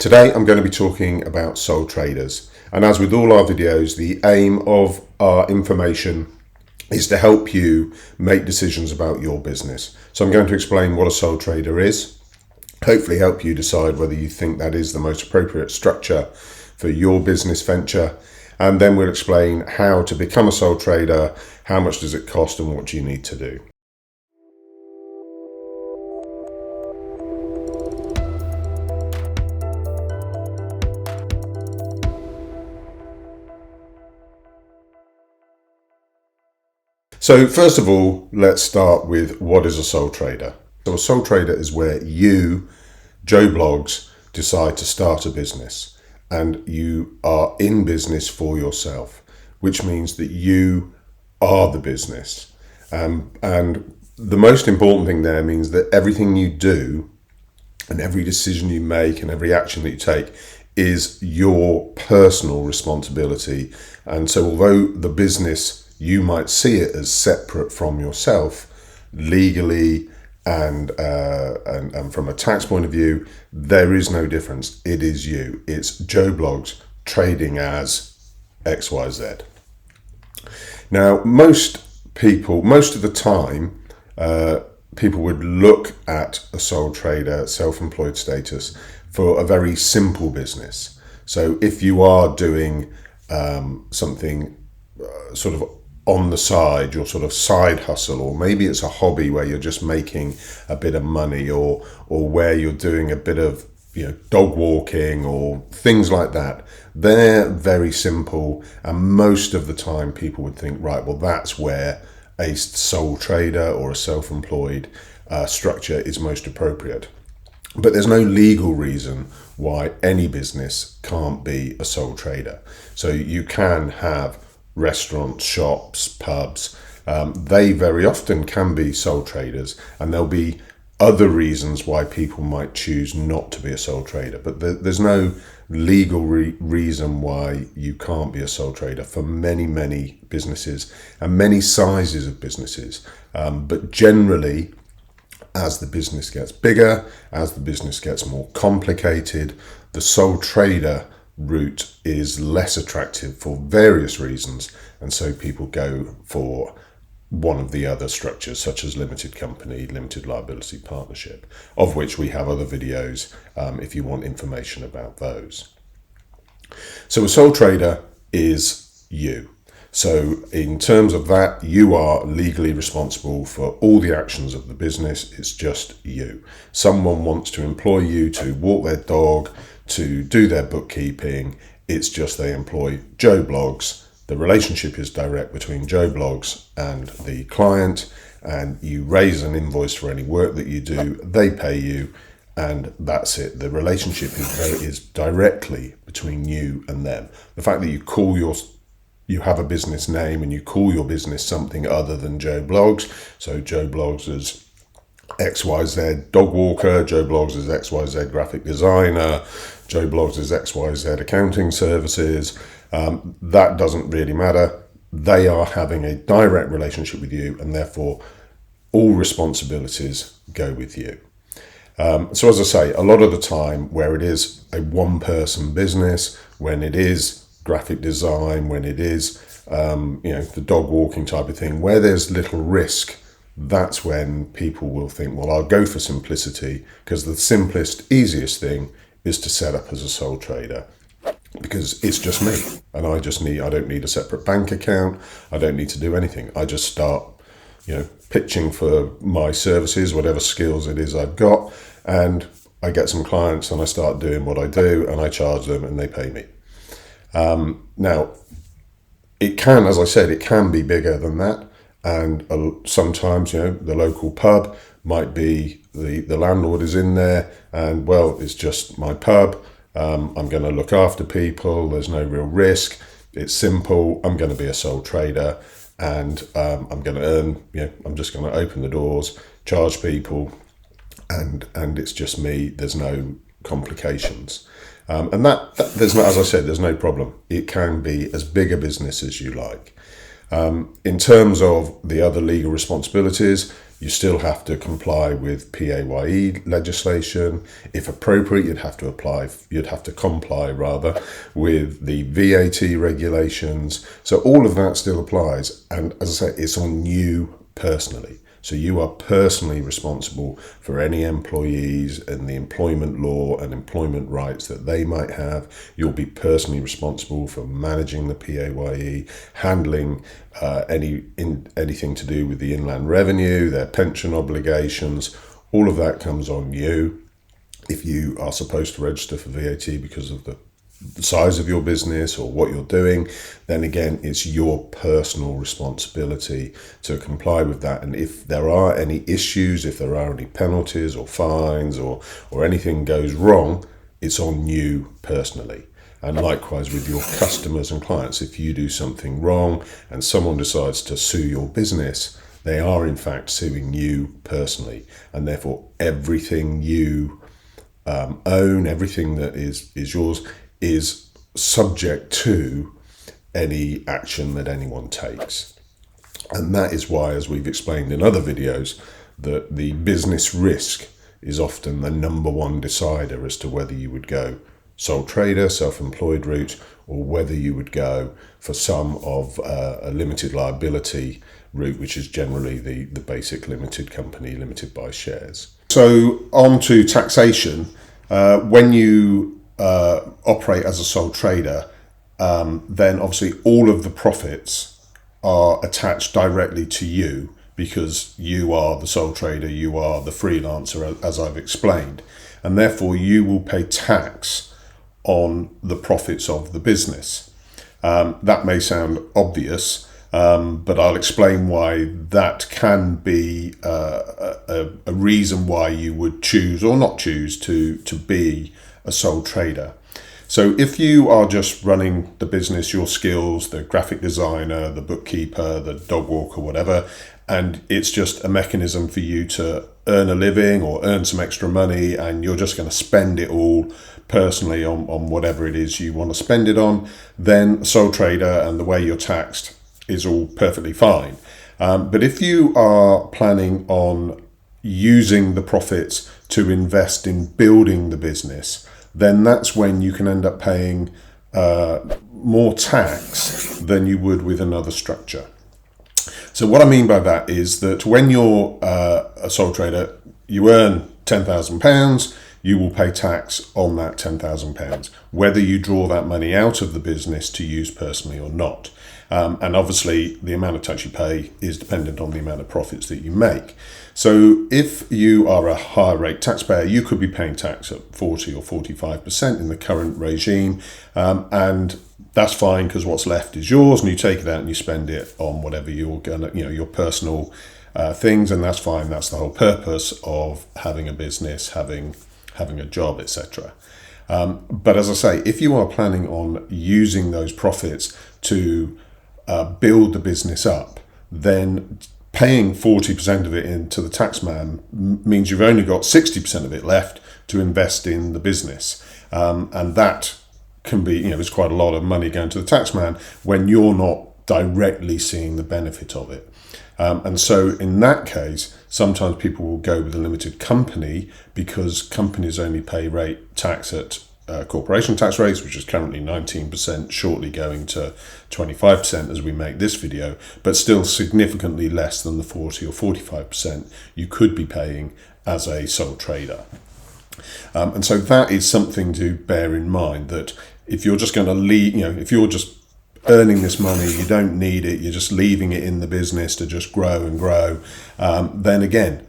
Today I'm going to be talking about sole traders, and as with all our videos, the aim of our information is to help you make decisions about your business. So I'm going to explain what a sole trader is, hopefully help you decide whether you think that is the most appropriate structure for your business venture, and then we'll explain how to become a sole trader, how much does it cost, and what do you need to do. So first of all, let's start with what is a sole trader. So a sole trader is where you, Joe Bloggs, decide to start a business and you are in business for yourself, which means that you are the business. And the most important thing there means that everything you do and every decision you make and every action that you take is your personal responsibility. And so although the business, you might see it as separate from yourself, legally and from a tax point of view, there is no difference. It is you. It's Joe Bloggs trading as XYZ. Now, most of the time, people would look at a sole trader, self-employed status for a very simple business. So if you are doing something sort of on the side, your sort of side hustle, or maybe it's a hobby where you're just making a bit of money, or where you're doing a bit of dog walking or things like that, they're very simple, and most of the time people would think, right, well, that's where a sole trader or a self-employed structure is most appropriate. But there's no legal reason why any business can't be a sole trader. So you can have restaurants, shops, pubs, they very often can be sole traders, and there'll be other reasons why people might choose not to be a sole trader, but there's no legal reason why you can't be a sole trader for many businesses and many sizes of businesses. But generally, as the business gets bigger, as the business gets more complicated, the sole trader route is less attractive for various reasons, and so people go for one of the other structures, such as limited company, limited liability partnership, of which we have other videos if you want information about those. So a sole trader is you. So in terms of that, you are legally responsible for all the actions of the business. It's just you. Someone wants to employ you to walk their dog, to do their bookkeeping. It's just they employ Joe Bloggs. The relationship is direct between Joe Bloggs and the client, and you raise an invoice for any work that you do, they pay you, and that's it. The relationship is directly between you and them. The fact that you have a business name and you call your business something other than Joe Bloggs, so Joe Bloggs is XYZ dog walker, Joe Bloggs is XYZ graphic designer, Joe Bloggs is XYZ accounting services, that doesn't really matter. They are having a direct relationship with you, and therefore all responsibilities go with you. So as I say, a lot of the time where it is a one-person business, when it is graphic design, when it is the dog walking type of thing, where there's little risk, that's when people will think, well, I'll go for simplicity, because the simplest, easiest thing is to set up as a sole trader, because it's just me, and I don't need a separate bank account. I don't need to do anything. I just start, pitching for my services, whatever skills it is I've got, and I get some clients and I start doing what I do, and I charge them and they pay me. Now, it can, as I said, it can be bigger than that. And sometimes, the local pub might be, the landlord is in there, and well, it's just my pub. I'm going to look after people. There's no real risk. It's simple. I'm going to be a sole trader, and I'm going to earn. I'm just going to open the doors, charge people, and it's just me. There's no complications. And that there's no, as I said, there's no problem. It can be as big a business as you like. In terms of the other legal responsibilities, You still have to comply with PAYE legislation. If appropriate, you'd have to comply rather with the VAT regulations. So all of that still applies. And as I say, it's on you personally. So you are personally responsible for any employees and the employment law and employment rights that they might have. You'll be personally responsible for managing the PAYE, handling anything to do with the inland revenue, their pension obligations. All of that comes on you. If you are supposed to register for VAT because of the size of your business or what you're doing, then again, it's your personal responsibility to comply with that. And if there are any issues, if there are any penalties or fines or anything goes wrong, it's on you personally. And likewise with your customers and clients, if you do something wrong and someone decides to sue your business, they are in fact suing you personally. And therefore everything you own, everything that is yours, is subject to any action that anyone takes. And that is why, as we've explained in other videos, that the business risk is often the number one decider as to whether you would go sole trader, self-employed route, or whether you would go for some of a limited liability route, which is generally the basic limited company, limited by shares. So on to taxation. When you operate as a sole trader, then obviously all of the profits are attached directly to you because you are the sole trader, you are the freelancer, as I've explained, and therefore you will pay tax on the profits of the business. That may sound obvious, but I'll explain why that can be a reason why you would choose or not choose to be a sole trader. So if you are just running the business, your skills, the graphic designer, the bookkeeper, the dog walker, whatever, and it's just a mechanism for you to earn a living or earn some extra money, and you're just going to spend it all personally on whatever it is you want to spend it on, then sole trader and the way you're taxed is all perfectly fine. But if you are planning on using the profits to invest in building the business, then that's when you can end up paying more tax than you would with another structure. So what I mean by that is that when you're a sole trader, you earn £10,000, you will pay tax on that £10,000, whether you draw that money out of the business to use personally or not. And obviously the amount of tax you pay is dependent on the amount of profits that you make. So if you are a higher rate taxpayer, you could be paying tax at 40 or 45% in the current regime. And that's fine because what's left is yours, and you take it out and you spend it on whatever you're gonna, your personal things, and that's fine. That's the whole purpose of having a business, having a job, etc. But as I say, if you are planning on using those profits to build the business up, then paying 40% of it into the taxman means you've only got 60% of it left to invest in the business. And that can be, there's quite a lot of money going to the taxman when you're not directly seeing the benefit of it. And so in that case, sometimes people will go with a limited company because companies only pay tax at corporation tax rates, which is currently 19%, shortly going to 25% as we make this video, but still significantly less than the 40 or 45% you could be paying as a sole trader. And so that is something to bear in mind, that if you're just going to leave, if you're just earning this money, you don't need it, you're just leaving it in the business to just grow and grow, then again,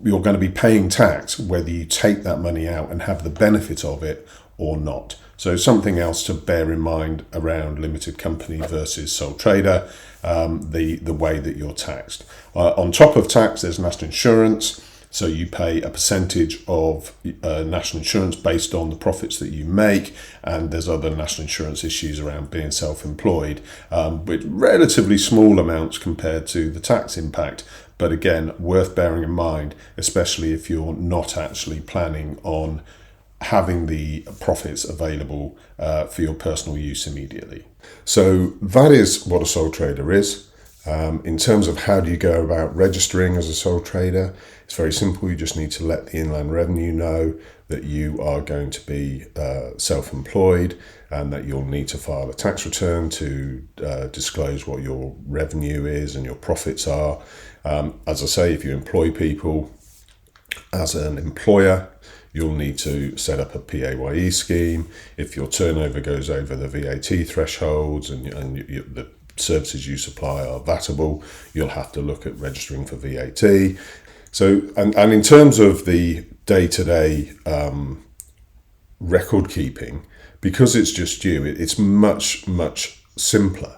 you're going to be paying tax whether you take that money out and have the benefit of it or not. So something else to bear in mind around limited company versus sole trader, the way that you're taxed. On top of tax, there's national insurance. So you pay a percentage of national insurance based on the profits that you make, and there's other national insurance issues around being self-employed, with relatively small amounts compared to the tax impact. But again, worth bearing in mind, especially if you're not actually planning on having the profits available for your personal use immediately. So that is what a sole trader is. In terms of how do you go about registering as a sole trader, it's very simple. You just need to let the Inland Revenue know that you are going to be self-employed and that you'll need to file a tax return to disclose what your revenue is and your profits are. As I say, if you employ people as an employer, you'll need to set up a PAYE scheme. If your turnover goes over the VAT thresholds and the services you supply are VATable, you'll have to look at registering for VAT. So, and in terms of the day-to-day record keeping, because it's just you, it's much, much simpler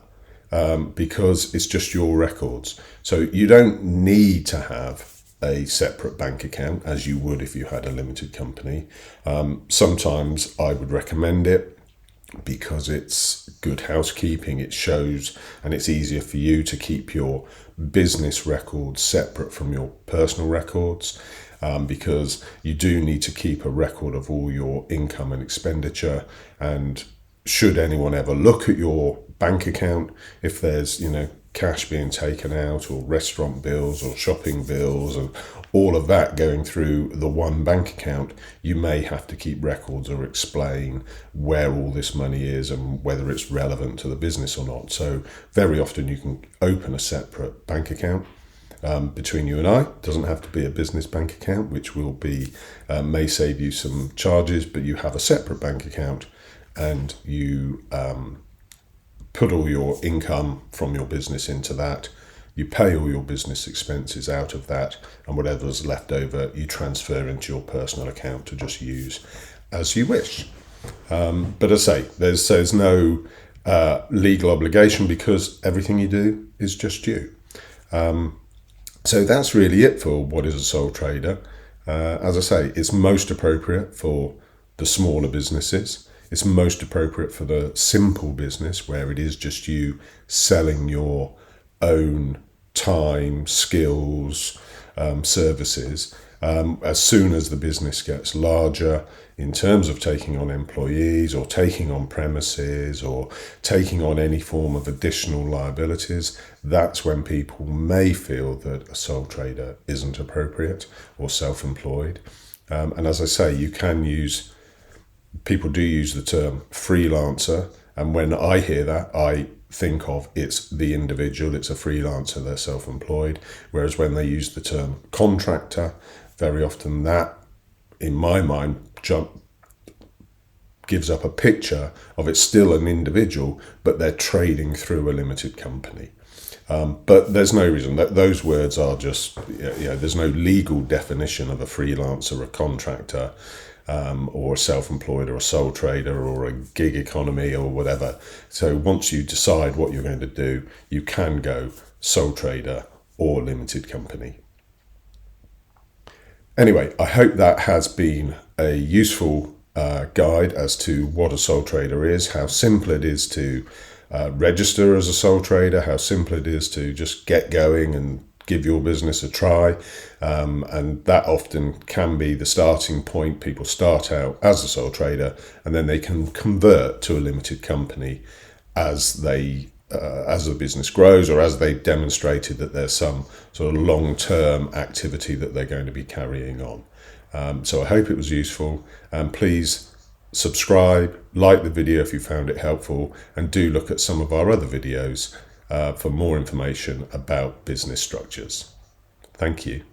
because it's just your records. So you don't need to have a separate bank account as you would if you had a limited company. Sometimes I would recommend it because it's good housekeeping. It shows, and it's easier for you to keep your business records separate from your personal records, because you do need to keep a record of all your income and expenditure. And should anyone ever look at your bank account, if there's cash being taken out or restaurant bills or shopping bills and all of that going through the one bank account, you may have to keep records or explain where all this money is and whether it's relevant to the business or not. So very often you can open a separate bank account between you and I. It doesn't have to be a business bank account, which will be may save you some charges, but you have a separate bank account and you put all your income from your business into that. You pay all your business expenses out of that, and whatever's left over, you transfer into your personal account to just use as you wish. But as I say, there's no legal obligation because everything you do is just you. So that's really it for what is a sole trader. As I say, it's most appropriate for the smaller businesses. It's most appropriate for the simple business where it is just you selling your own time, skills, services. As soon as the business gets larger in terms of taking on employees or taking on premises or taking on any form of additional liabilities, that's when people may feel that a sole trader isn't appropriate or self-employed. And as I say, people do use the term freelancer, and when I hear that, I think of it's the individual, it's a freelancer, they're self-employed. Whereas when they use the term contractor, very often that, in my mind, gives up a picture of it's still an individual, but they're trading through a limited company. But there's no reason that those words are just, there's no legal definition of a freelancer, a contractor, or a self-employed or a sole trader or a gig economy or whatever. So once you decide what you're going to do, you can go sole trader or limited company. Anyway, I hope that has been a useful guide as to what a sole trader is, how simple it is to register as a sole trader, how simple it is to just get going and give your business a try, and that often can be the starting point. People start out as a sole trader and then they can convert to a limited company as the business grows, or as they've demonstrated that there's some sort of long-term activity that they're going to be carrying on. So I hope it was useful, and please subscribe, like the video if you found it helpful, and do look at some of our other videos for more information about business structures. Thank you.